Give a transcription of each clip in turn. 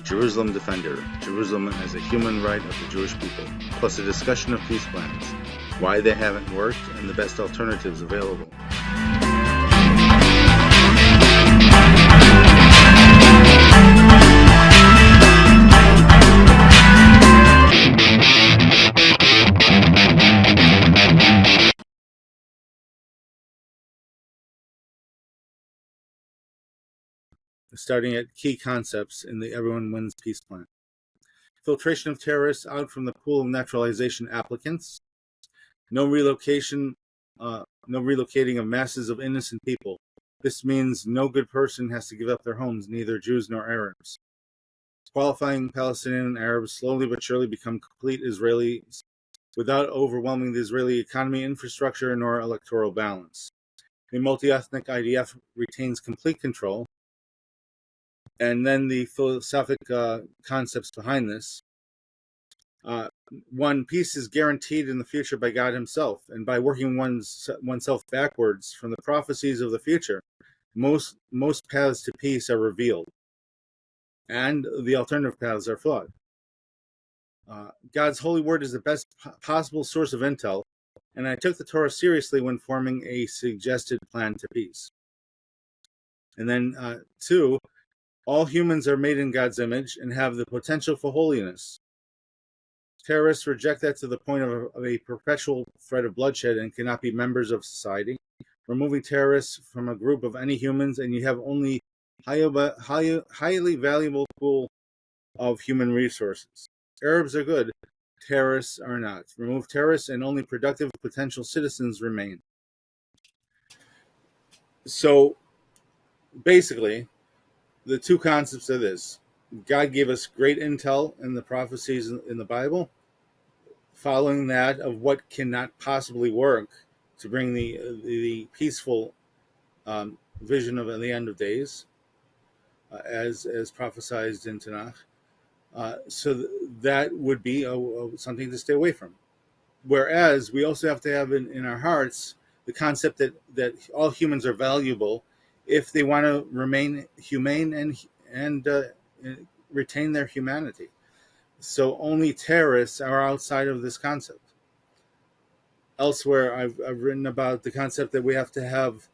Jerusalem Defender, Jerusalem as a human right of the Jewish people, plus a discussion of peace plans, why they haven't worked, and the best alternatives available. Starting at key concepts in the Everyone Wins Peace Plan. Filtration of terrorists out from the pool of naturalization applicants. No relocating of masses of innocent people. This means no good person has to give up their homes, neither Jews nor Arabs. Qualifying Palestinian Arabs slowly but surely become complete Israelis without overwhelming the Israeli economy, infrastructure, nor electoral balance. The multi-ethnic IDF retains complete control. And then the philosophic concepts behind this. One, peace is guaranteed in the future by God himself, and by working oneself backwards from the prophecies of the future, most paths to peace are revealed, and the alternative paths are flawed. God's holy word is the best possible source of intel, and I took the Torah seriously when forming a suggested plan to peace. And then two, all humans are made in God's image and have the potential for holiness. Terrorists reject that to the point of a perpetual threat of bloodshed and cannot be members of society. Removing terrorists from a group of any humans, and you have only highly valuable pool of human resources. Arabs are good, terrorists are not. Remove terrorists and only productive potential citizens remain. So, basically, the two concepts are this. God gave us great intel in the prophecies in the Bible. Following that of what cannot possibly work to bring the peaceful vision of the end of days, as prophesied in Tanakh. So that would be something to stay away from. Whereas we also have to have in our hearts the concept that all humans are valuable if they want to remain humane and retain their humanity. So only terrorists are outside of this concept. Elsewhere, I've written about the concept that we have to have,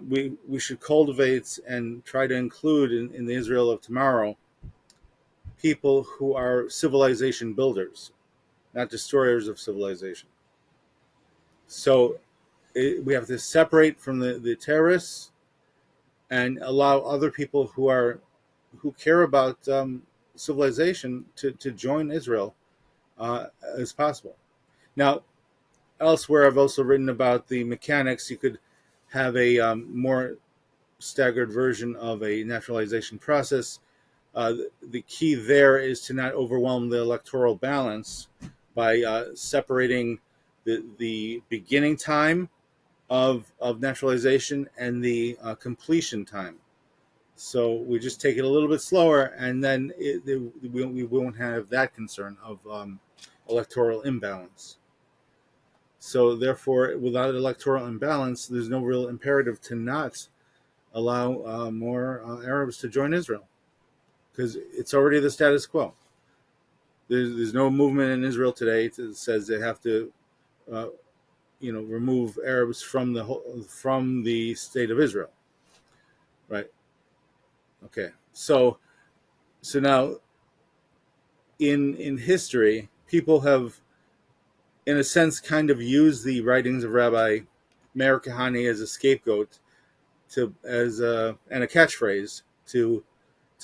we should cultivate and try to include in the Israel of tomorrow people who are civilization builders, not destroyers of civilization. So we have to separate from the terrorists and allow other people who care about civilization to join Israel as possible. Now, elsewhere, I've also written about the mechanics. You could have a more staggered version of a naturalization process. The key there is to not overwhelm the electoral balance by separating the beginning time of naturalization and the completion time. So we just take it a little bit slower, and then we won't have that concern of electoral imbalance. So therefore, without electoral imbalance, there's no real imperative to not allow more Arabs to join Israel, because it's already the status quo. There's no movement in Israel today that says they have to remove Arabs from the state of Israel, right? Okay, so now in history, people have, in a sense, kind of used the writings of Rabbi Meir Kahane as a scapegoat and a catchphrase to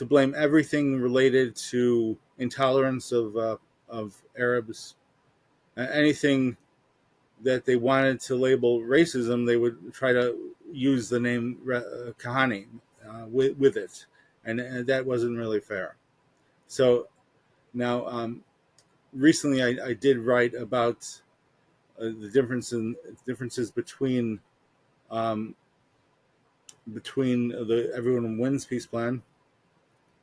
blame everything related to intolerance of Arabs, anything that they wanted to label racism, they would try to use the name Kahane with it, and that wasn't really fair. So now, recently, I did write about the differences between the Everyone Wins peace plan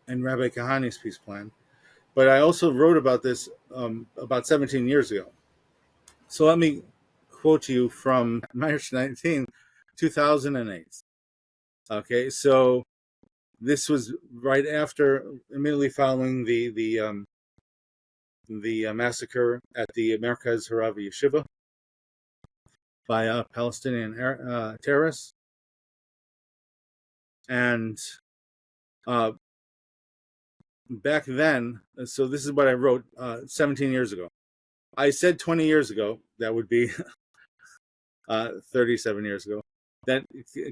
and Rabbi Kahane's peace plan. But I also wrote about this about 17 years ago. So let me quote you from March 19, 2008. Okay, so This was right after, immediately following the massacre at the Merkaz Harav Yeshiva by Palestinian terrorists. And back then, so this is what I wrote 17 years ago. I said 20 years ago, that would be 37 years ago, that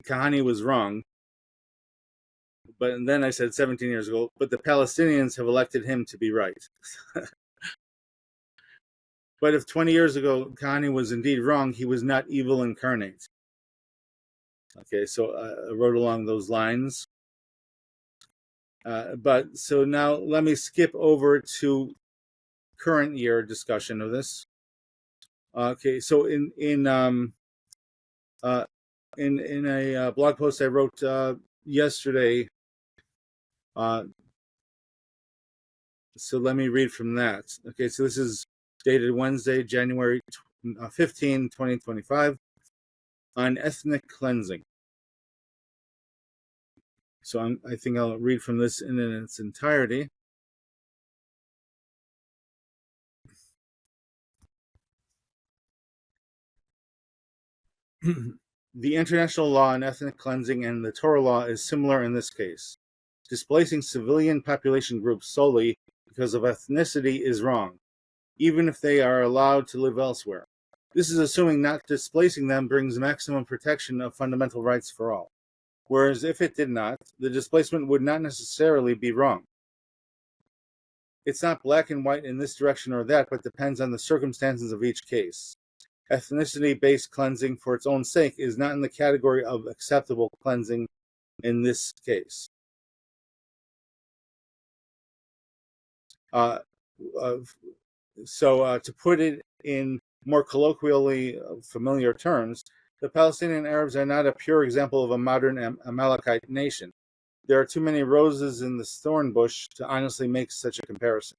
Kahane was wrong. But then I said 17 years ago, but the Palestinians have elected him to be right. But if 20 years ago Kahane was indeed wrong, he was not evil incarnate. Okay, so I wrote along those lines. But so now let me skip over to current year discussion of this. Okay, so in a blog post I wrote yesterday, so let me read from that. Okay, so this is dated Wednesday, January 15, 2025, on ethnic cleansing. So I think I'll read from this in its entirety. The international law on ethnic cleansing and the Torah law is similar in this case. Displacing civilian population groups solely because of ethnicity is wrong, even if they are allowed to live elsewhere. This is assuming not displacing them brings maximum protection of fundamental rights for all. Whereas if it did not, the displacement would not necessarily be wrong. It's not black and white in this direction or that, but depends on the circumstances of each case. Ethnicity-based cleansing for its own sake is not in the category of acceptable cleansing in this case. So to put it in more colloquially familiar terms, the Palestinian Arabs are not a pure example of a modern Amalekite nation. There are too many roses in the thorn bush to honestly make such a comparison.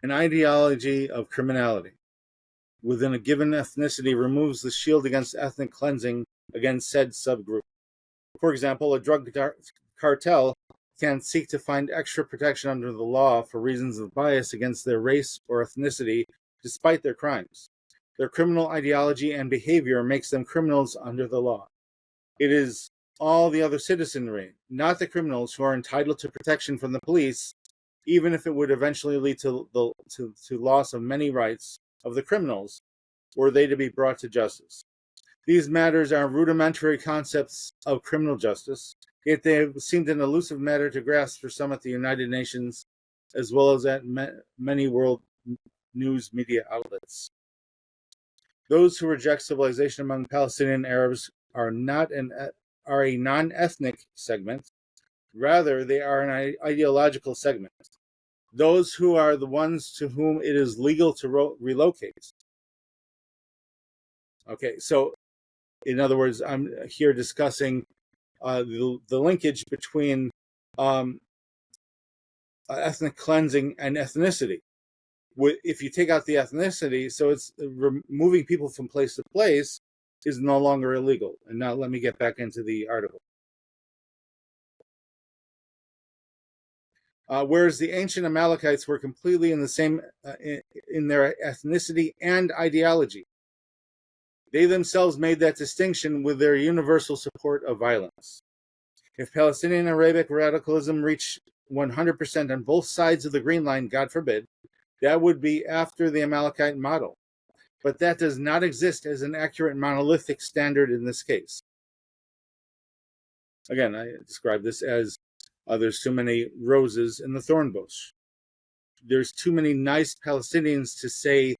An ideology of criminality within a given ethnicity removes the shield against ethnic cleansing against said subgroup. For example, a drug cartel can seek to find extra protection under the law for reasons of bias against their race or ethnicity, despite their crimes. Their criminal ideology and behavior makes them criminals under the law. It is all the other citizenry, not the criminals, who are entitled to protection from the police, even if it would eventually lead to loss of many rights of the criminals, were they to be brought to justice. These matters are rudimentary concepts of criminal justice, yet they have seemed an elusive matter to grasp for some at the United Nations, as well as at many world news media outlets. Those who reject civilization among Palestinian Arabs are a non-ethnic segment. Rather, they are an ideological segment. Those who are the ones to whom it is legal to relocate. Okay, so in other words, I'm here discussing the linkage between ethnic cleansing and ethnicity. If you take out the ethnicity, so it's removing people from place to place is no longer illegal. And now let me get back into the article. Whereas the ancient Amalekites were completely in the same in their ethnicity and ideology. They themselves made that distinction with their universal support of violence. If Palestinian Arabic radicalism reached 100% on both sides of the Green Line, God forbid, that would be after the Amalekite model. But that does not exist as an accurate monolithic standard in this case. Again, I describe this as there's too many roses in the thorn bush. There's too many nice Palestinians to say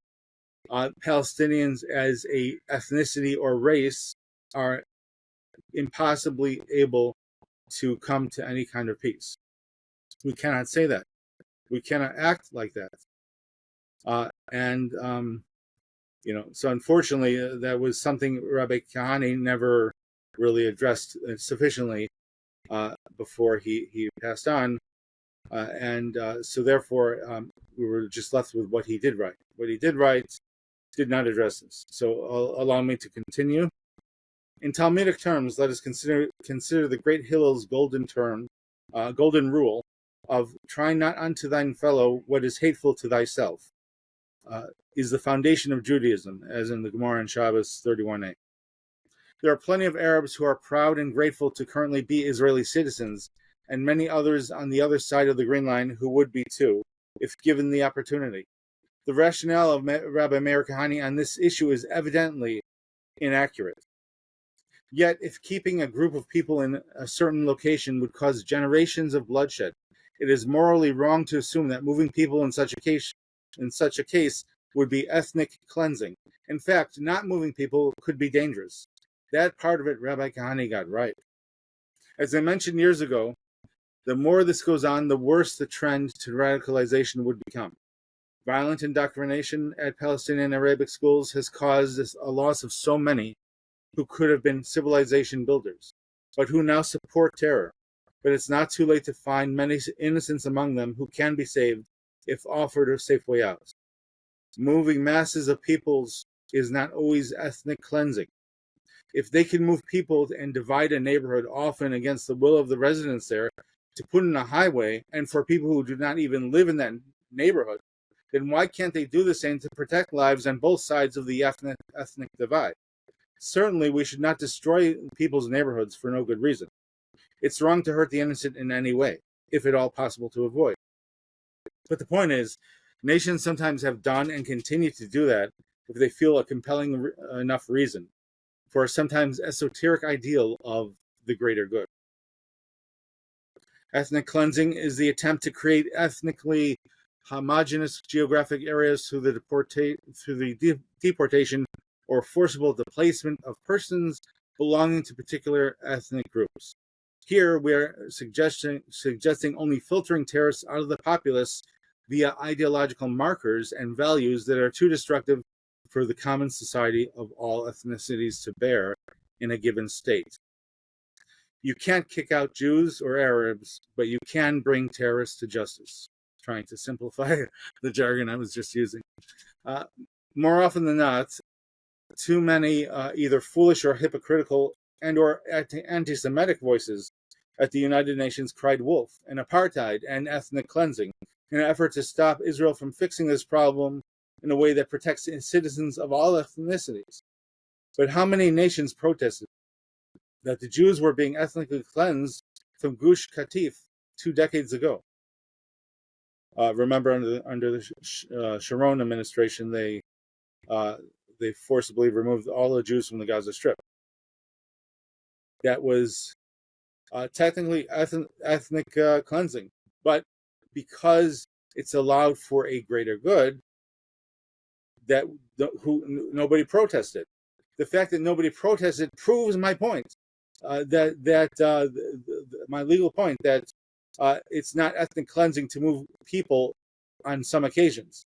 Palestinians as a ethnicity or race are impossibly able to come to any kind of peace. We cannot say that. We cannot act like that. So unfortunately, that was something Rabbi Kahane never really addressed sufficiently before he passed on. So therefore, we were just left with what he did right. What he did right did not address this. So allow me to continue. In Talmudic terms, let us consider the great Hillel's golden rule of try not unto thine fellow what is hateful to thyself, is the foundation of Judaism, as in the Gemara in Shabbos 31a. There are plenty of Arabs who are proud and grateful to currently be Israeli citizens, and many others on the other side of the Green Line who would be too, if given the opportunity. The rationale of Rabbi Meir Kahane on this issue is evidently inaccurate. Yet, if keeping a group of people in a certain location would cause generations of bloodshed, it is morally wrong to assume that moving people in such a case would be ethnic cleansing. In fact, not moving people could be dangerous. That part of it Rabbi Kahane got right. As I mentioned years ago, the more this goes on, the worse the trend to radicalization would become. Violent indoctrination at Palestinian Arabic schools has caused a loss of so many who could have been civilization builders, but who now support terror. But it's not too late to find many innocents among them who can be saved if offered a safe way out. Moving masses of peoples is not always ethnic cleansing. If they can move people and divide a neighborhood, often against the will of the residents there, to put in a highway, and for people who do not even live in that neighborhood, then why can't they do the same to protect lives on both sides of the ethnic divide? Certainly, we should not destroy people's neighborhoods for no good reason. It's wrong to hurt the innocent in any way, if at all possible to avoid. But the point is, nations sometimes have done and continue to do that if they feel a compelling enough reason for a sometimes esoteric ideal of the greater good. Ethnic cleansing is the attempt to create ethnically homogeneous geographic areas through the deportation or forcible displacement of persons belonging to particular ethnic groups. Here, we are suggesting only filtering terrorists out of the populace via ideological markers and values that are too destructive for the common society of all ethnicities to bear in a given state. You can't kick out Jews or Arabs, but you can bring terrorists to justice. Trying to simplify the jargon I was just using. More often than not, too many either foolish or hypocritical and or anti-Semitic voices at the United Nations cried wolf and apartheid and ethnic cleansing in an effort to stop Israel from fixing this problem in a way that protects citizens of all ethnicities. But how many nations protested that the Jews were being ethnically cleansed from Gush Katif 2 decades ago? Remember, under the Sharon administration, they forcibly removed all the Jews from the Gaza Strip. That was technically ethnic cleansing, but because it's allowed for a greater good, nobody protested. The fact that nobody protested proves my point. My legal point that it's not ethnic cleansing to move people on some occasions.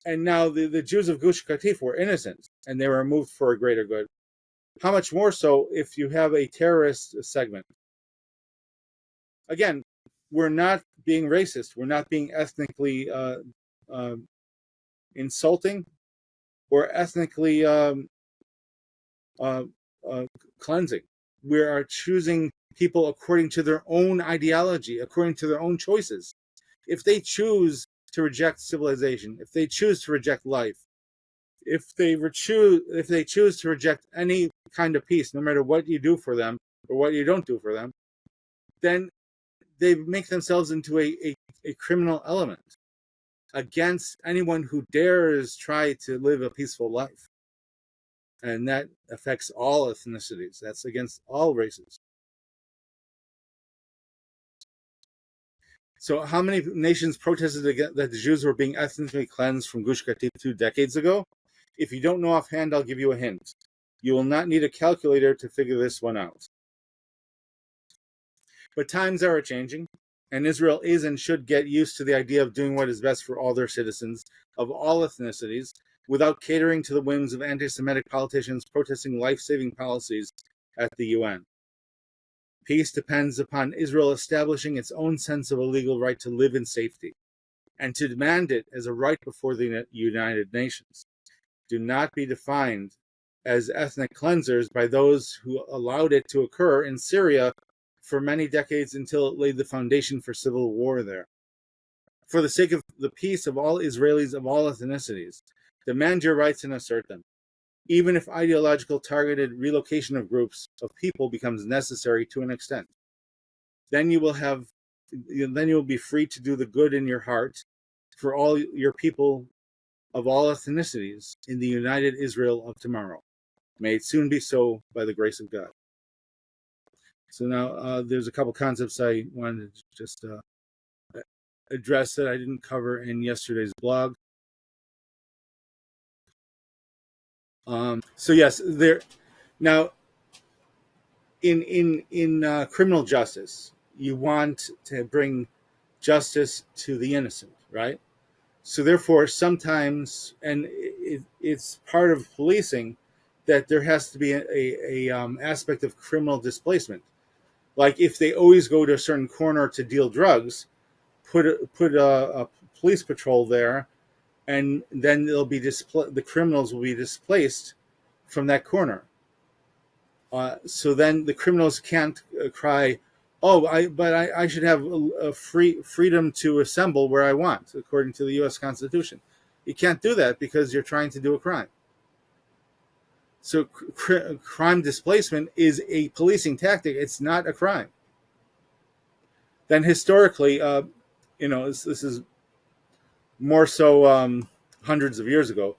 And now the Jews of Gush Katif were innocent, and they were removed for a greater good. How much more so if you have a terrorist segment? Again, we're not being racist. We're not being ethnically insulting or ethnically cleansing. We are choosing people according to their own ideology, according to their own choices. If they choose to reject civilization, if they choose to reject life, if they choose to reject any kind of peace, no matter what you do for them or what you don't do for them, then they make themselves into a criminal element against anyone who dares try to live a peaceful life. And that affects all ethnicities. That's against all races. So how many nations protested that the Jews were being ethnically cleansed from Gush Katif 2 decades ago? If you don't know offhand, I'll give you a hint. You will not need a calculator to figure this one out. But times are changing, and Israel is and should get used to the idea of doing what is best for all their citizens of all ethnicities without catering to the whims of anti-Semitic politicians protesting life-saving policies at the UN. Peace depends upon Israel establishing its own sense of a legal right to live in safety and to demand it as a right before the United Nations. Do not be defined as ethnic cleansers by those who allowed it to occur in Syria for many decades until it laid the foundation for civil war there. For the sake of the peace of all Israelis of all ethnicities, demand your rights and assert them, even if ideological targeted relocation of groups of people becomes necessary to an extent. Then you will be free to do the good in your heart for all your people of all ethnicities in the united Israel of tomorrow. May it soon be so by the grace of God. So now there's a couple concepts I wanted to just address that I didn't cover in yesterday's blog. So yes, there now in criminal justice, you want to bring justice to the innocent, right? So therefore, sometimes, and it's part of policing, that there has to be a aspect of criminal displacement. Like if they always go to a certain corner to deal drugs, put a police patrol there, and then the criminals will be displaced from that corner. So then the criminals can't cry, "Oh, I should have a freedom to assemble where I want, according to the U.S. Constitution." You can't do that because you're trying to do a crime. So crime displacement is a policing tactic. It's not a crime. Then historically, this is more so hundreds of years ago.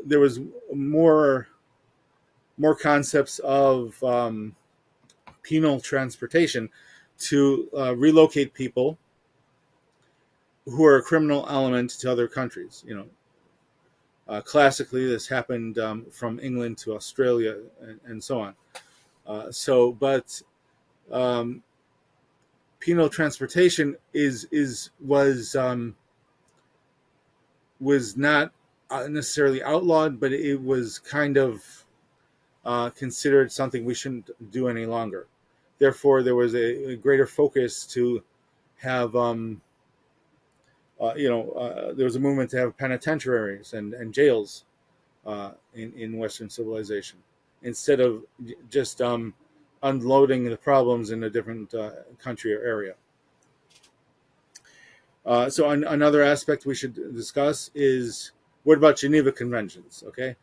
There was more concepts of penal transportation to relocate people who are a criminal element to other countries. Classically, this happened from England to Australia and so on. But penal transportation was not necessarily outlawed, but it was kind of considered something we shouldn't do any longer. Therefore, there was a greater focus to have, there was a movement to have penitentiaries and jails in Western civilization, instead of just unloading the problems in a different country or area. So another aspect we should discuss is, what about Geneva Conventions? Okay,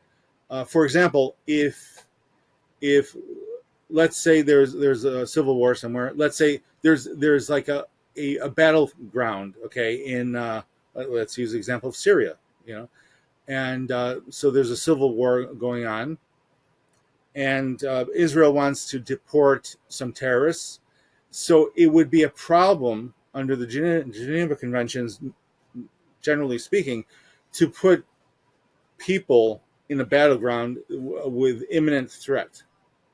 for example, if let's say there's a civil war somewhere, let's say there's like a battleground, okay, in let's use the example of Syria, and so there's a civil war going on, and Israel wants to deport some terrorists. So it would be a problem under the Geneva Conventions, generally speaking, to put people in a battleground with imminent threat.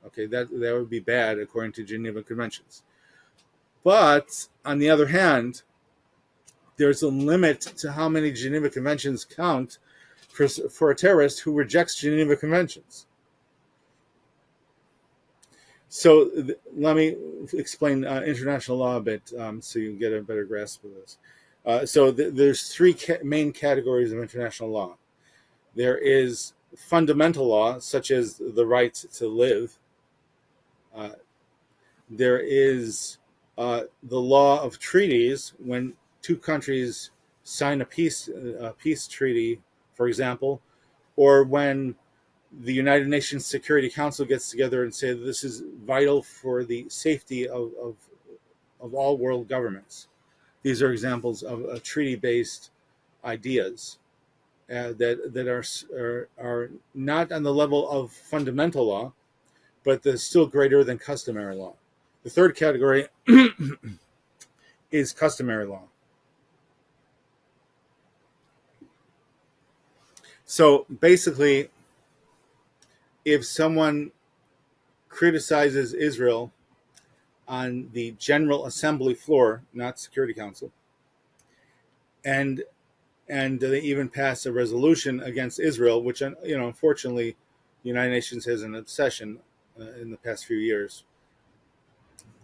Okay, that would be bad according to Geneva Conventions. But on the other hand, there's a limit to how many Geneva Conventions count for a terrorist who rejects Geneva Conventions. So let me explain international law a bit so you get a better grasp of this. So there's three main categories of international law. There is fundamental law, such as the right to live. There is the law of treaties, when two countries sign a peace treaty, for example, or when the United Nations Security Council gets together and say that this is vital for the safety of all world governments. These are examples of treaty-based ideas that are not on the level of fundamental law, but they're still greater than customary law. The third category is customary law. So basically, if someone criticizes Israel on the General Assembly floor, not Security Council, and they even pass a resolution against Israel, which unfortunately, the United Nations has an obsession in the past few years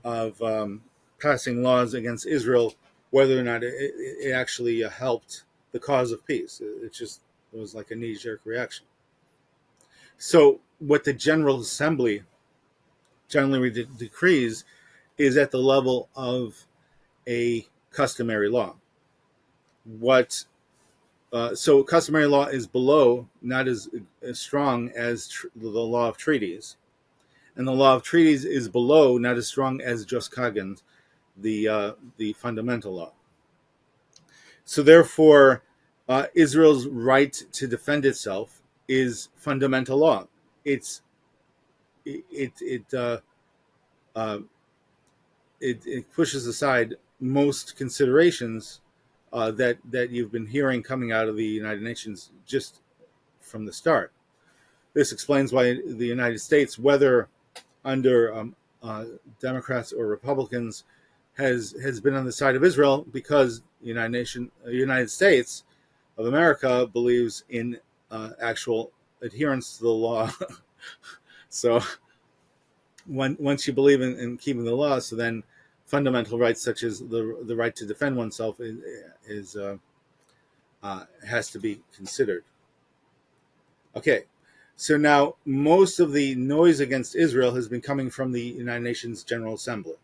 of passing laws against Israel, whether or not it actually helped the cause of peace. It was like a knee-jerk reaction. So what the General Assembly generally decrees is at the level of a customary law. What So customary law is below, not as strong as the law of treaties, and the law of treaties is below, not as strong as Jus Cogens, the fundamental law. So therefore, Israel's right to defend itself is fundamental law. It's it it uh, uh, it pushes aside most considerations that you've been hearing coming out of the United Nations just from the start. This explains why the United States, whether under Democrats or Republicans, has been on the side of Israel, because the United States of America believes in actual adherence to the law. So once you believe in keeping the law, so then fundamental rights such as the right to defend oneself is has to be considered. Okay, so now most of the noise against Israel has been coming from the United Nations General Assembly.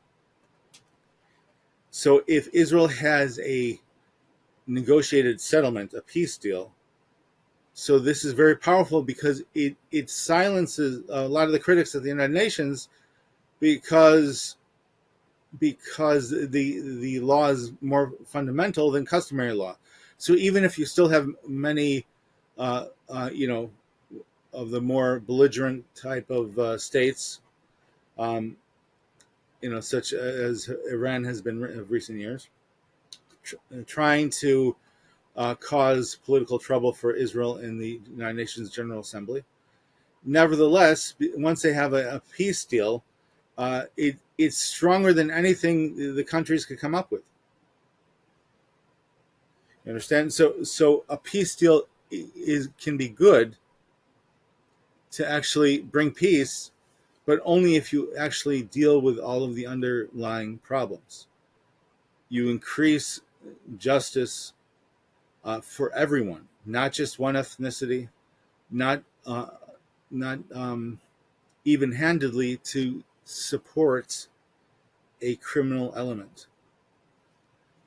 So if Israel has a negotiated settlement, a peace deal, so this is very powerful because it silences a lot of the critics of the United Nations, because the law is more fundamental than customary law. So even if you still have many, of the more belligerent type of states, such as Iran has been of recent years, trying to cause political trouble for Israel in the United Nations General Assembly. Nevertheless, once they have a peace deal, it's stronger than anything the countries could come up with. You understand? So a peace deal can be good to actually bring peace, but only if you actually deal with all of the underlying problems. You increase justice for everyone, not just one ethnicity, not even-handedly to support a criminal element.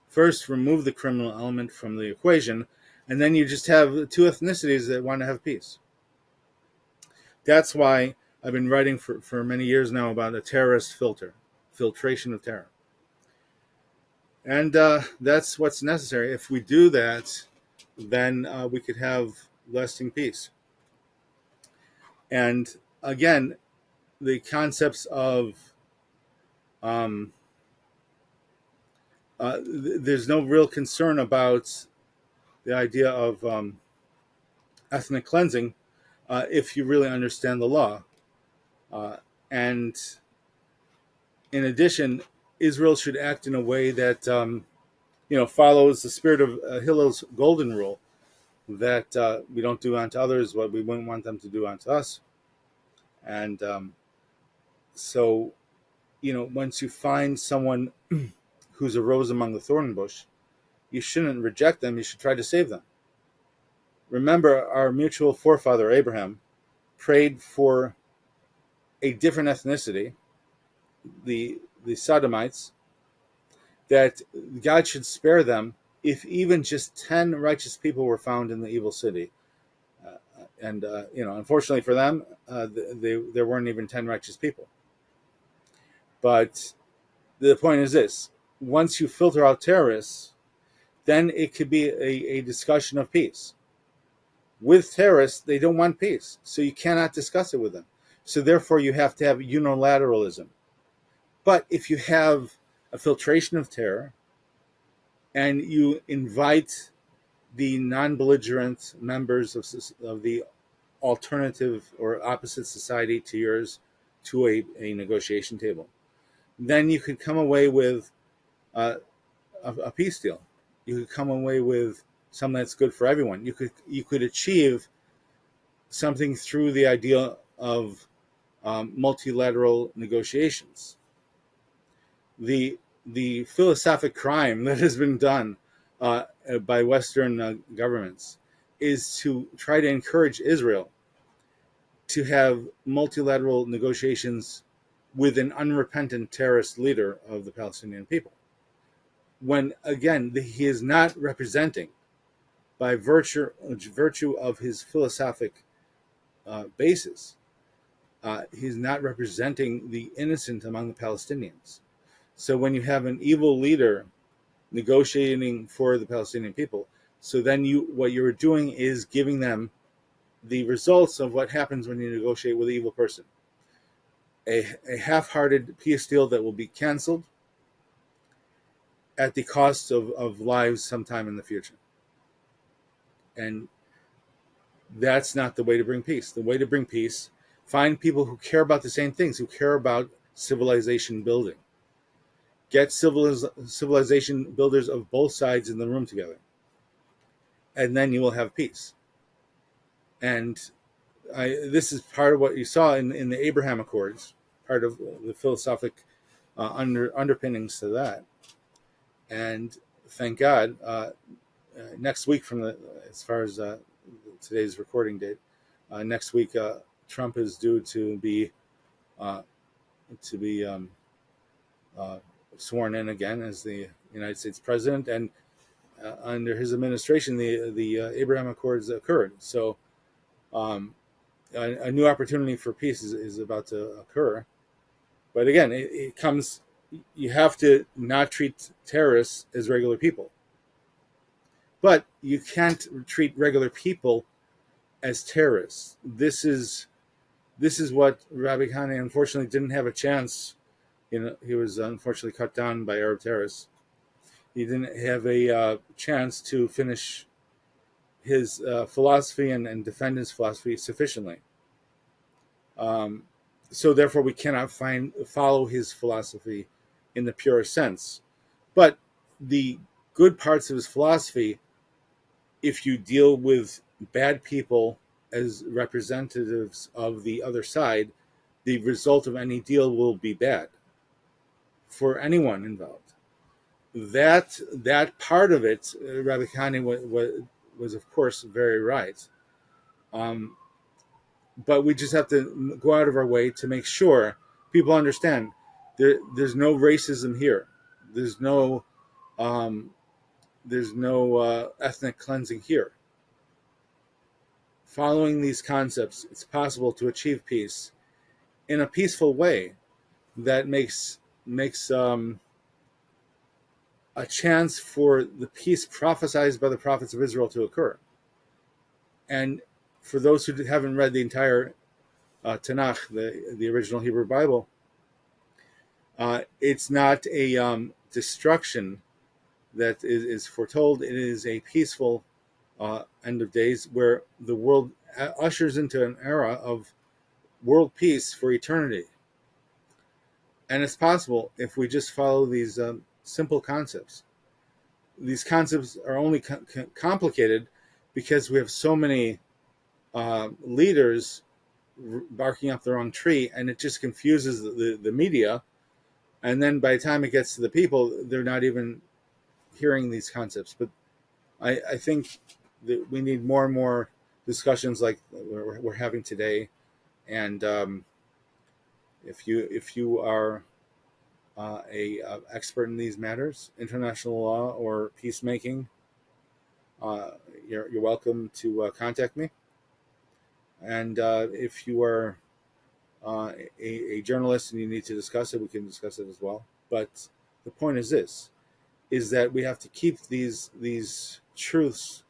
First, remove the criminal element from the equation, and then you just have two ethnicities that want to have peace. That's why I've been writing for many years now about a terrorist filtration of terror. And that's what's necessary. If we do that, then we could have lasting peace. And again, the concepts of there's no real concern about the idea of ethnic cleansing if you really understand the law. And in addition, Israel should act in a way that follows the spirit of Hillel's golden rule, that we don't do unto others what we wouldn't want them to do unto us. And so, once you find someone who's a rose among the thorn bush, you shouldn't reject them. You should try to save them. Remember, our mutual forefather Abraham prayed for a different ethnicity, the Sodomites, that God should spare them if even just 10 righteous people were found in the evil city. And unfortunately for them, there weren't even 10 righteous people. But the point is this: once you filter out terrorists, then it could be a discussion of peace. With terrorists, they don't want peace, so you cannot discuss it with them. So therefore, you have to have unilateralism. But if you have a filtration of terror, and you invite the non-belligerent members of the alternative or opposite society to yours to a negotiation table, then you could come away with a peace deal. You could come away with something that's good for everyone. You could achieve something through the idea of multilateral negotiations. The philosophic crime that has been done by Western governments is to try to encourage Israel to have multilateral negotiations with an unrepentant terrorist leader of the Palestinian people. When, again, he is not representing, by virtue of his philosophic basis, he's not representing the innocent among the Palestinians. So when you have an evil leader negotiating for the Palestinian people, so then what you're doing is giving them the results of what happens when you negotiate with an evil person. A half-hearted peace deal that will be canceled at the cost of lives sometime in the future. And that's not the way to bring peace. The way to bring peace, find people who care about the same things, who care about civilization building. Get civilization builders of both sides in the room together. And then you will have peace. And this is part of what you saw in the Abraham Accords, part of the philosophic underpinnings to that. And thank God, next week, as far as today's recording date, next week Trump is due to be sworn in again as the United States president, and under his administration, the Abraham Accords occurred. So a new opportunity for peace is about to occur. But again, it comes. You have to not treat terrorists as regular people. But you can't treat regular people as terrorists. This is what Rabbi Khane unfortunately didn't have a chance. He was unfortunately cut down by Arab terrorists. He didn't have a chance to finish his philosophy and defend his philosophy sufficiently. So therefore, we cannot follow his philosophy in the purest sense. But the good parts of his philosophy, if you deal with bad people as representatives of the other side, the result of any deal will be bad for anyone involved. That part of it, Rabbi Khane was of course very right. But we just have to go out of our way to make sure people understand there's no racism here. There's no ethnic cleansing here. Following these concepts, it's possible to achieve peace in a peaceful way that makes a chance for the peace prophesied by the prophets of Israel to occur. And for those who haven't read the entire Tanakh, the original Hebrew Bible, it's not a destruction that is foretold. It is a peaceful end of days where the world ushers into an era of world peace for eternity. And it's possible if we just follow these simple concepts. These concepts are only complicated because we have so many leaders barking up the wrong tree, and it just confuses the media. And then by the time it gets to the people, they're not even hearing these concepts. But I think that we need more and more discussions like we're having today. And if you are a expert in these matters, international law or peacemaking, you're welcome to contact me. And if you are a journalist and you need to discuss it, we can discuss it as well. But the point is this, is that we have to keep these truths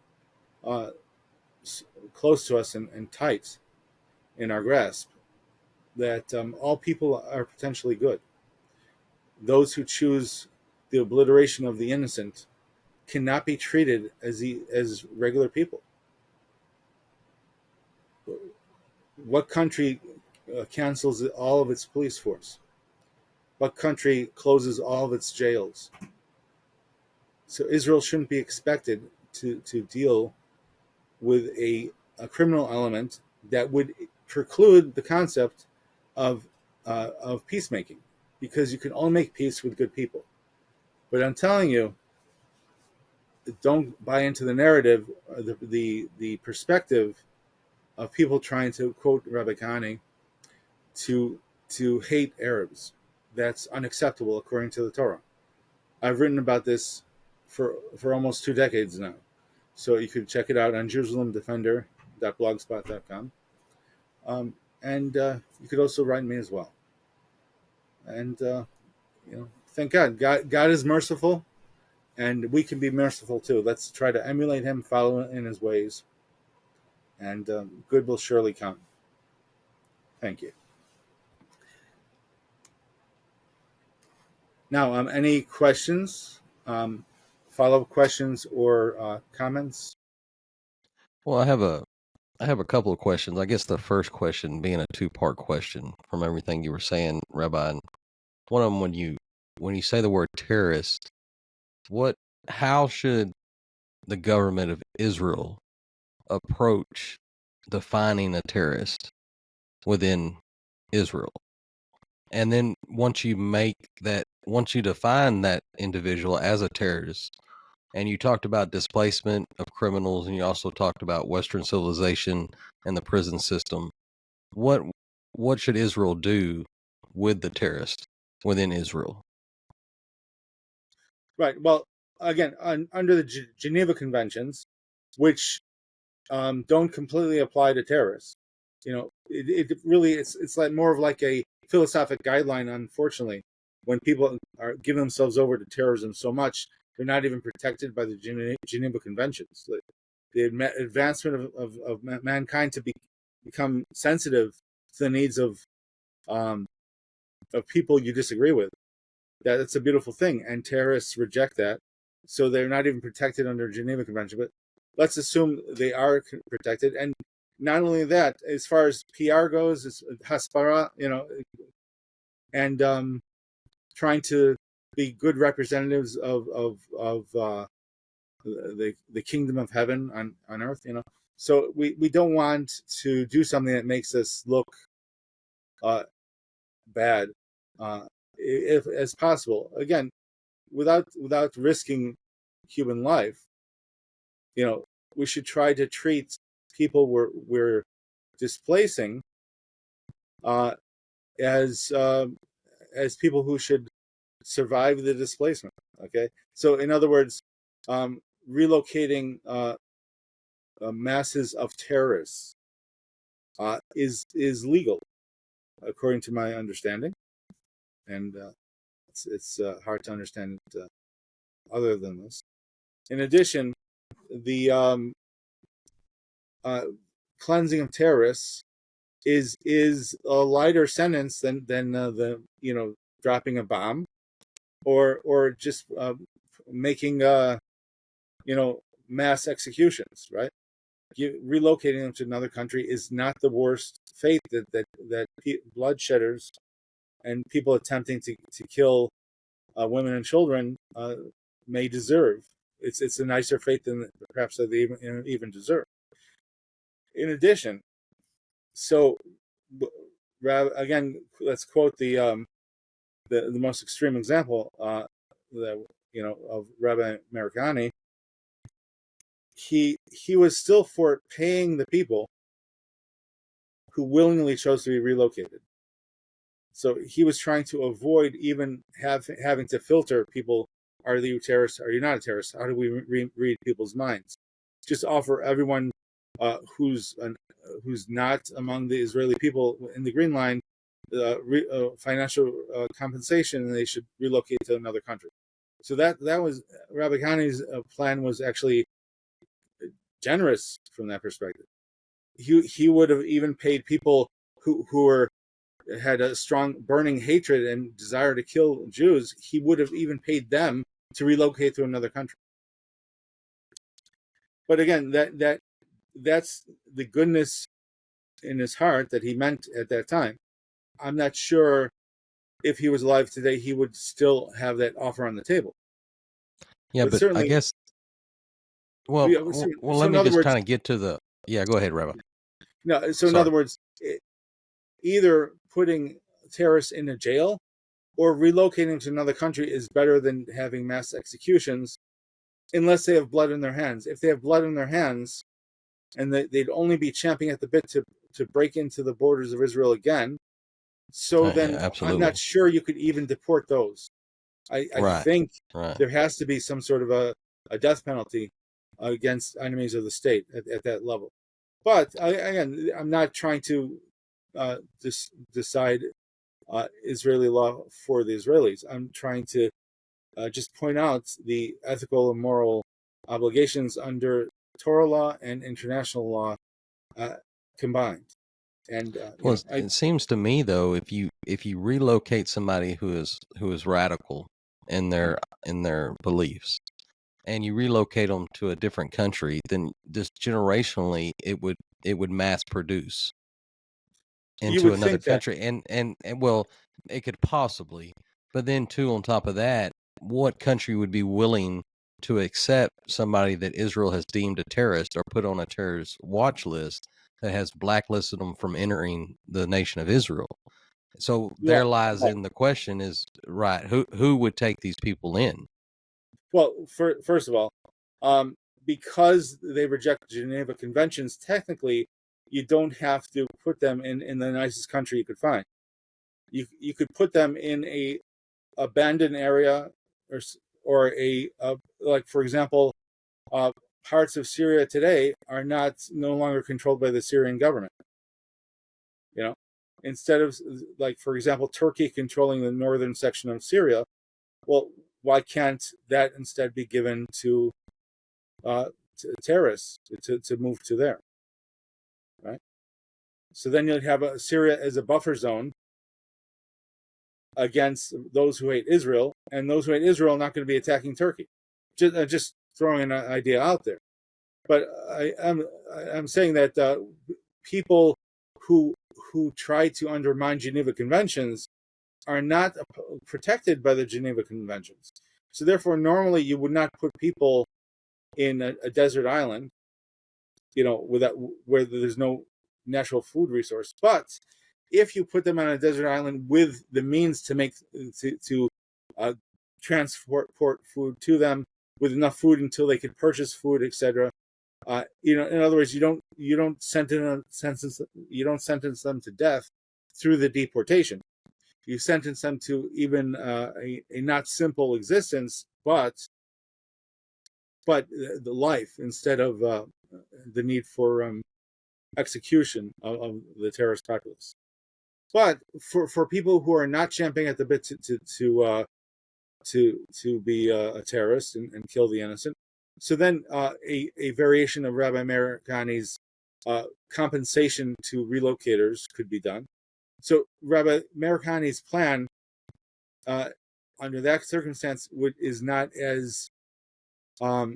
close to us and tight in our grasp, that all people are potentially good. Those who choose the obliteration of the innocent cannot be treated as regular people. What country cancels all of its police force? What country closes all of its jails? So Israel shouldn't be expected to deal with a criminal element that would preclude the concept of peacemaking, because you can only make peace with good people. But I'm telling you, don't buy into the narrative, the perspective of people trying to quote Rabbi Kani to hate Arabs. That's unacceptable according to the Torah. I've written about this for almost 2 decades now. So you could check it out on JerusalemDefender.blogspot.com. And you could also write me as well. And, thank God. God is merciful, and we can be merciful too. Let's try to emulate him, follow in his ways, and good will surely come. Thank you. Now, any questions, follow-up questions, or comments? Well, I have a couple of questions. I guess the first question being a two-part question from everything you were saying, Rabbi. And one of them, when you say the word terrorist, how should the government of Israel approach defining a terrorist within Israel? And then once you define that individual as a terrorist, and you talked about displacement of criminals, and you also talked about Western civilization and the prison system, what should Israel do with the terrorists within Israel? Right. Well, again, under the Geneva Conventions, which don't completely apply to terrorists, it really it's like more of like a philosophic guideline. Unfortunately, when people are giving themselves over to terrorism so much, they're not even protected by the Geneva Conventions. The advancement of mankind to become sensitive to the needs of people you disagree with. That's a beautiful thing, and terrorists reject that, so they're not even protected under Geneva Convention. But let's assume they are protected, and not only that, as far as PR goes, it's haspara, and trying to be good representatives of the kingdom of heaven on earth. So we don't want to do something that makes us look bad. If as possible, again, without risking human life, we should try to treat people we're displacing as people who should survive the displacement. Okay, so in other words, relocating masses of terrorists is legal, according to my understanding, and it's hard to understand it other than this. In addition, the cleansing of terrorists is a lighter sentence than the dropping a bomb or just making mass executions. Right? Relocating them to another country is not the worst fate that bloodshedders and people attempting to kill women and children may deserve. It's a nicer fate than perhaps that they even deserve. In addition, so again, let's quote the most extreme example of Rabbi Mercani. He was still for paying the people who willingly chose to be relocated. So he was trying to avoid even having to filter people. Are you a terrorist? Are you not a terrorist? How do we read people's minds? Just offer everyone who's not among the Israeli people in the Green Line financial compensation, and they should relocate to another country. So that was Rabbi Kani's plan, was actually generous from that perspective. He would have even paid people who had a strong burning hatred and desire to kill Jews. He would have even paid them to relocate to another country. But again, that's the goodness in his heart that he meant at that time. I'm not sure if he was alive today, he would still have that offer on the table. Yeah, but I guess. Well, let me just kind of get to the. Yeah, go ahead, Rabbi. No, so in other words, either putting terrorists in a jail or relocating to another country is better than having mass executions, unless they have blood in their hands. If they have blood in their hands, and they'd only be champing at the bit to break into the borders of Israel again. So Yeah, then I'm absolutely. not sure you could even deport those. I Right. think Right. there has to be some sort of a death penalty against enemies of the state at that level. But again, I'm not trying to decide Israeli law for the Israelis. I'm trying to just point out the ethical and moral obligations under Torah law and international law uh, combined. And Well, it seems to me though, if you relocate somebody who is radical in their beliefs, and you relocate them to a different country, then just generationally it would mass produce you into would another think that, country, and well, it could possibly, but then too, on top of that, what country would be willing to accept somebody that Israel has deemed a terrorist or put on a terrorist watch list that has blacklisted them from entering the nation of Israel? So there well, lies in the question is, right, who would take these people in? well, first of all, um, because they reject Geneva Conventions, technically, you don't have to put them in the nicest country you could find. You could put them in a abandoned area, or like, for example, uh, parts of Syria today are no longer controlled by the Syrian government. You know, instead of, like, for example, Turkey controlling the northern section of Syria, well, why can't that instead be given uh, to terrorists to move to there, right? So then you'd have Syria as a buffer zone against those who hate Israel, and those who hate Israel are not going to be attacking Turkey. Just throwing an idea out there. But I'm saying that people who try to undermine Geneva Conventions are not protected by the Geneva Conventions. So therefore, normally you would not put people in a desert island, without, where there's no natural food resource. But if you put them on a desert island with the means to make to transport food to them, with enough food until they could purchase food, etc. In other words, you don't sentence them to death through the deportation. You sentence them to even a not simple existence, but the life, instead of the need for execution of the terrorist populace. But for people who are not champing at the bit to be a terrorist and kill the innocent, so then a variation of Rabbi Mercani's compensation to relocators could be done. So Rabbi Mercani's plan, under that circumstance, is not as uh,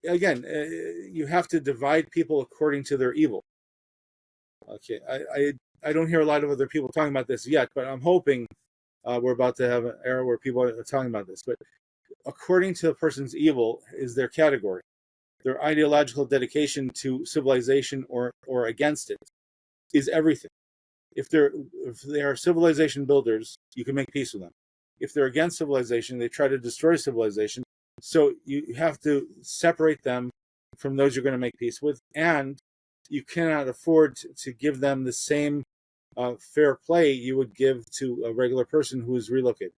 again, you have to divide people according to their evil. Okay, I don't hear a lot of other people talking about this yet, but I'm hoping we're about to have an era where people are talking about this. But according to the person's evil is their category, their ideological dedication to civilization or against it is everything. If they are civilization builders, you can make peace with them. If they're against civilization, they try to destroy civilization. So you have to separate them from those you're going to make peace with, and you cannot afford to give them the same fair play you would give to a regular person who is relocated.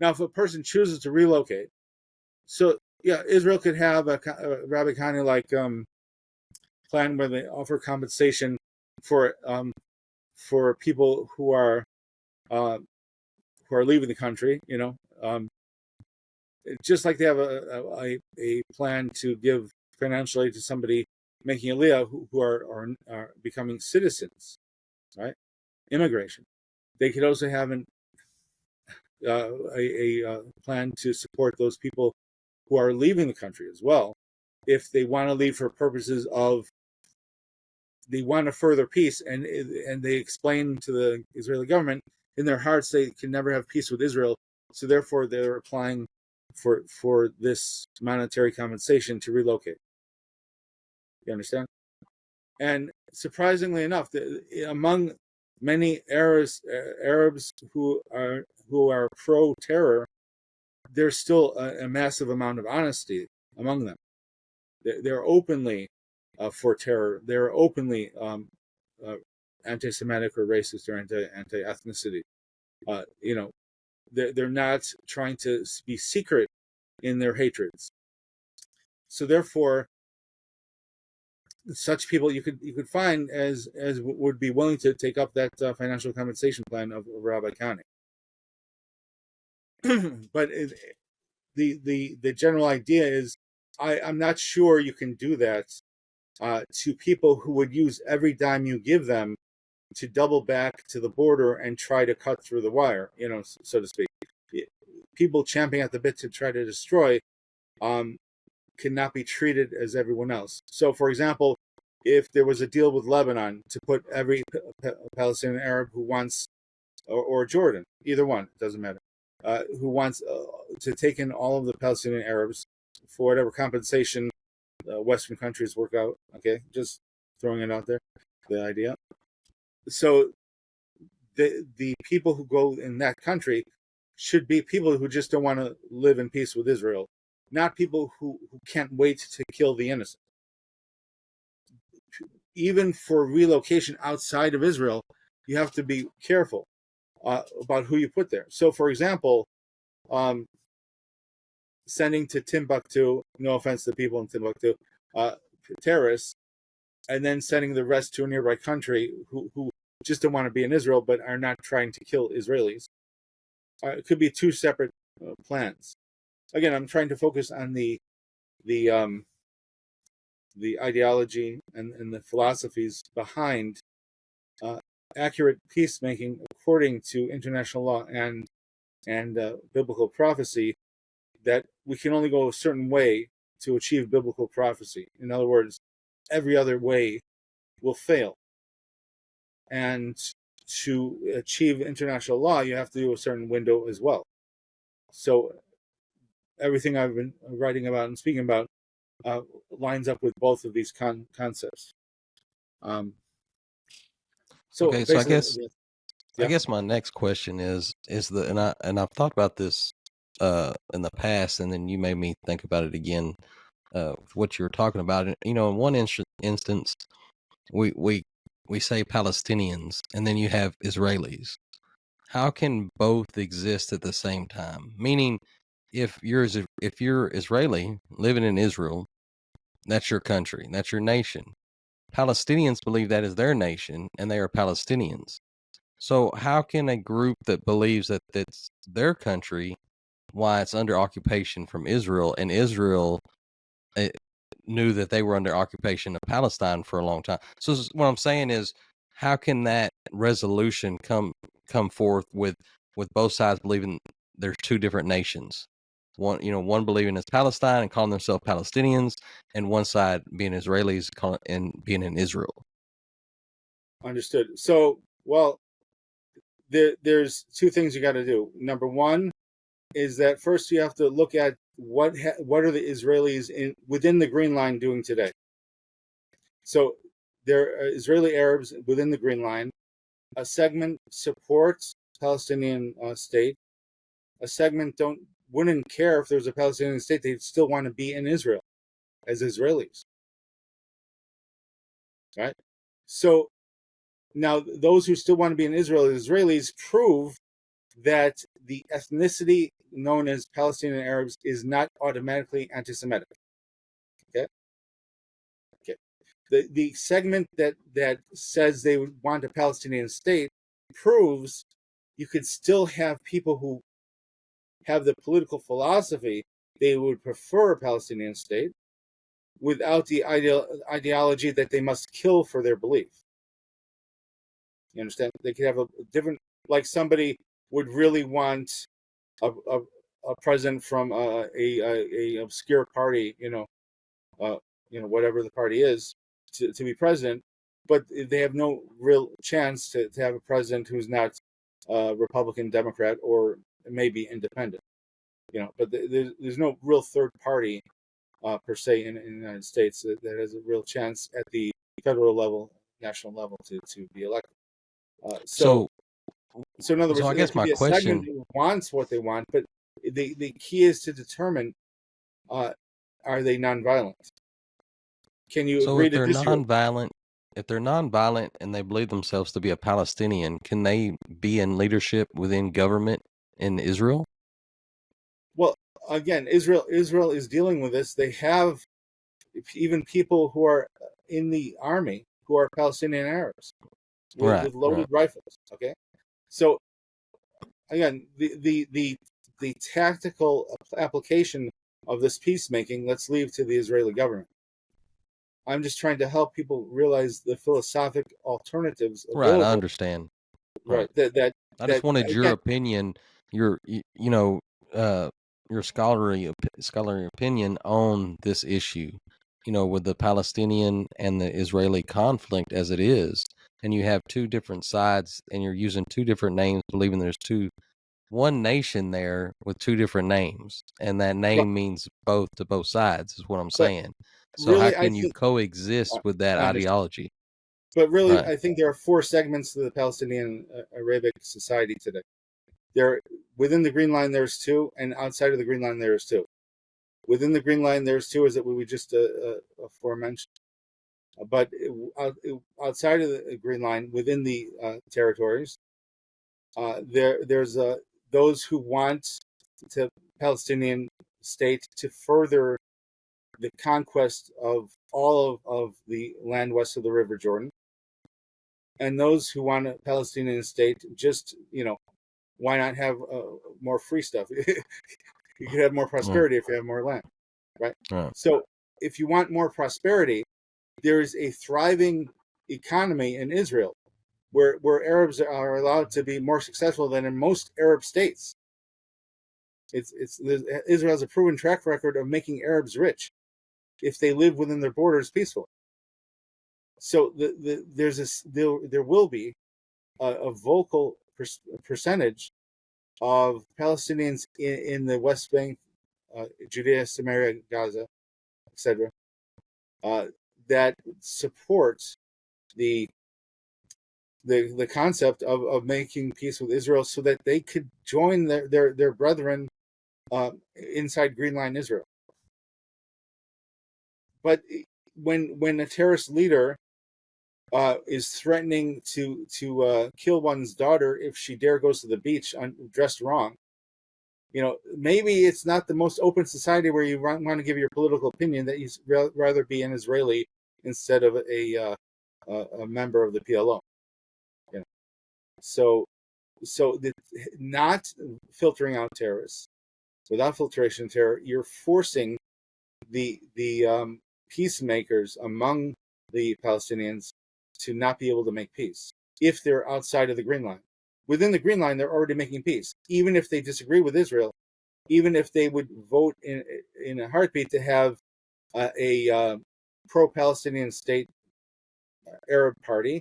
Now, if a person chooses to relocate, so yeah, Israel could have a Rabbi Kani like plan where they offer compensation for people uh, who are leaving the country. Just like they have a plan to give financial aid to somebody making aliyah who are becoming citizens, right? Immigration. They could also have a plan to support those people who are leaving the country as well, if they want to leave for purposes of, they want a further peace, and they explain to the Israeli government in their hearts they can never have peace with Israel, so therefore they're applying for this monetary compensation to relocate. You understand? And surprisingly enough, among many Arabs who are pro-terror, there's still a massive amount of honesty among them. They're openly for terror. They're openly anti-Semitic or racist or anti-ethnicity. They're not trying to be secret in their hatreds. So therefore, such people you could find as would be willing to take up that financial compensation plan of Rabbi County. But the general idea is, I'm not sure you can do that to people who would use every dime you give them to double back to the border and try to cut through the wire, so to speak. People champing at the bit to try to destroy cannot be treated as everyone else. So, for example, if there was a deal with Lebanon to put every Palestinian Arab who wants, or Jordan, either one, it doesn't matter, who wants to take in all of the Palestinian Arabs for whatever compensation Western countries work out, okay, just throwing it out there, the idea. So the people who go in that country should be people who just don't want to live in peace with Israel, not people who can't wait to kill the innocent. Even for relocation outside of Israel, you have to be careful about who you put there. So, for example, sending to Timbuktu, no offense to people in Timbuktu, terrorists, and then sending the rest to a nearby country who just don't want to be in Israel but are not trying to kill Israelis. It could be two separate plans. Again, I'm trying to focus on the ideology and the philosophies behind accurate peacemaking according to international law and biblical prophecy, that we can only go a certain way to achieve biblical prophecy. In other words, every other way will fail. And to achieve international law, you have to do a certain window as well. So everything I've been writing about and speaking about lines up with both of these concepts. So Okay, so basically, I guess my next question is I've thought about this in the past, and then you made me think about it again with what you were talking about. In one instance, we say Palestinians, and then you have Israelis. How can both exist at the same time? Meaning, if you're Israeli living in Israel, that's your country, that's your nation. Palestinians believe that is their nation, and they are Palestinians. So how can a group that believes that that's their country, why it's under occupation from Israel, and Israel knew that they were under occupation of Palestine for a long time? So what I'm saying is, how can that resolution come forth with both sides believing there's two different nations? One believing it's Palestine and calling themselves Palestinians, and one side being Israelis and being in Israel. Understood. So, well, there's two things you got to do. Number one is that first you have to look at what are the Israelis within the Green Line doing today. So there are Israeli Arabs within the Green Line. A segment supports Palestinian state. A segment wouldn't care if there was a Palestinian state. They'd still want to be in Israel as Israelis, right? So now those who still want to be in Israel as Israelis prove that the ethnicity known as Palestinian Arabs is not automatically anti-Semitic. Okay. The segment that says they would want a Palestinian state proves you could still have people who have the political philosophy they would prefer a Palestinian state without the ideology that they must kill for their belief. You understand? They could have a different, like somebody would really want a president from a obscure party, whatever the party is, to be president, but they have no real chance to have a president who's not Republican, Democrat, or maybe independent. But there's no real third party per se in the United States that has a real chance at the federal level, national level to be elected. So in other words, I guess my a question segment who wants what they want, but the key is to determine are they nonviolent? Can you So agree to disagree? if they're nonviolent and they believe themselves to be a Palestinian, can they be in leadership within government in Israel? Well, again, Israel is dealing with this. They have even people who are in the army who are Palestinian Arabs Right, with right. loaded rifles. Okay, so again, the tactical application of this peacemaking, let's leave to the Israeli government. I'm just trying to help people realize the philosophic alternatives Right, I available. understand. Right. Right. That that I just that wanted your again. opinion, uh, your scholarly opinion on this issue. With the Palestinian and the Israeli conflict as it is, and you have two different sides, and you're using two different names, believing there's one nation there with two different names, and that Well, name means both to both sides, is what I'm but saying. So how really, I can you think coexist with that I understand. ideology? But really, Right. I think there are four segments to the Palestinian Arabic society today. There, within the Green Line, there's two, and outside of the Green Line, there's two. Within the Green Line, there's two, as that we just aforementioned. But outside of the Green Line, within the territories, there's those who want the Palestinian state to further the conquest of all of the land west of the River Jordan, and those who want a Palestinian state, just why not have more free stuff? You could have more Right. prosperity if you have more land, right? Right. So if you want more prosperity, there is a thriving economy in Israel where Arabs are allowed to be more successful than in most Arab states. Israel has a proven track record of making Arabs rich if they live within their borders peacefully. So there will be a vocal percentage of Palestinians in the West Bank, Judea, Samaria, Gaza, etc., uh, that supports the the concept of making peace with Israel, so that they could join their brethren inside Green Line Israel. But when a terrorist leader is threatening to kill one's daughter if she dare goes to the beach dressed wrong, maybe it's not the most open society where you want to give your political opinion, that you rather be an Israeli instead of a member of the PLO. You know? So not filtering out terrorists without filtration of terror, you're forcing the peacemakers among the Palestinians to not be able to make peace if they're outside of the Green Line. Within the Green Line, they're already making peace, even if they disagree with Israel, even if they would vote in a heartbeat to have a pro-Palestinian state Arab party.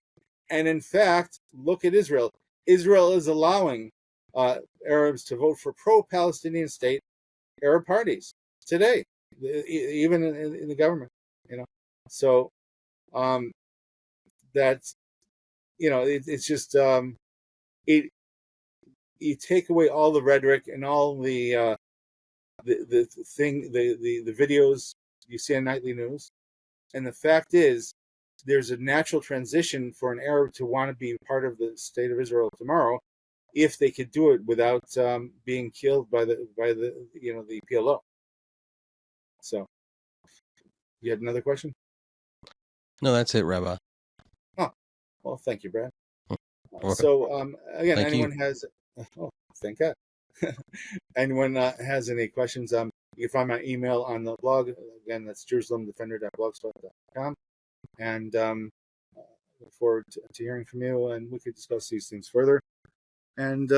And in fact, look at Israel. Israel is allowing Arabs to vote for pro-Palestinian state Arab parties today, even in the government. You know, so um, that's it's just it. You take away all the rhetoric and all the thing the videos you see on nightly news, and the fact is, there's a natural transition for an Arab to want to be part of the state of Israel tomorrow, if they could do it without being killed by the PLO. So, you had another question? No, that's it, Rabbi. Oh, well, thank you, Brad. Okay. So, again, Thank you. anyone has, oh, thank God. Anyone has any questions, you can find my email on the blog. Again, that's jerusalemdefender.blogspot.com. And look forward to hearing from you, and we could discuss these things further. And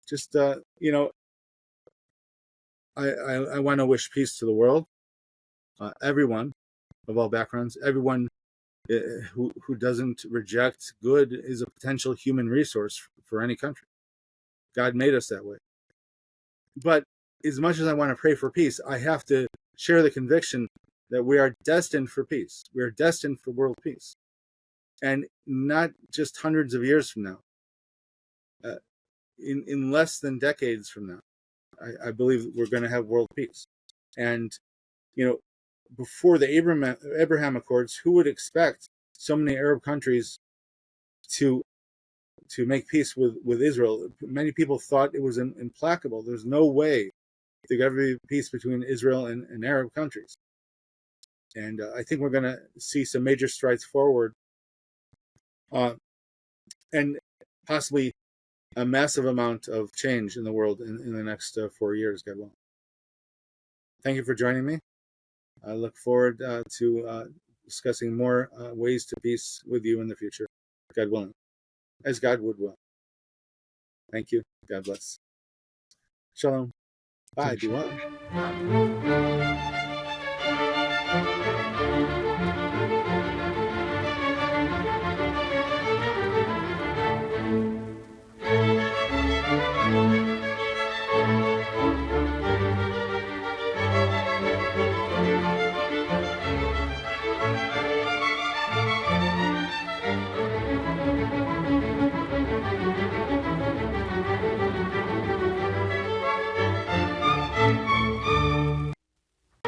just, I want to wish peace to the world, everyone of all backgrounds, everyone who doesn't reject good is a potential human resource for any country. God made us that way. But as much as I want to pray for peace, I have to share the conviction that we are destined for peace. We are destined for world peace. And not just hundreds of years from now, in less than decades from now, I believe we're going to have world peace. And, before the Abraham Accords, who would expect so many Arab countries to make peace with Israel? Many people thought it was implacable. There's no way there could ever be peace between Israel and Arab countries. And I think we're going to see some major strides forward, and possibly a massive amount of change in the world in the next 4 years, God willing. Thank you for joining me. I look forward to discussing more ways to peace with you in the future, God willing, as God would will. Thank you. God bless. Shalom. Bye. Be well.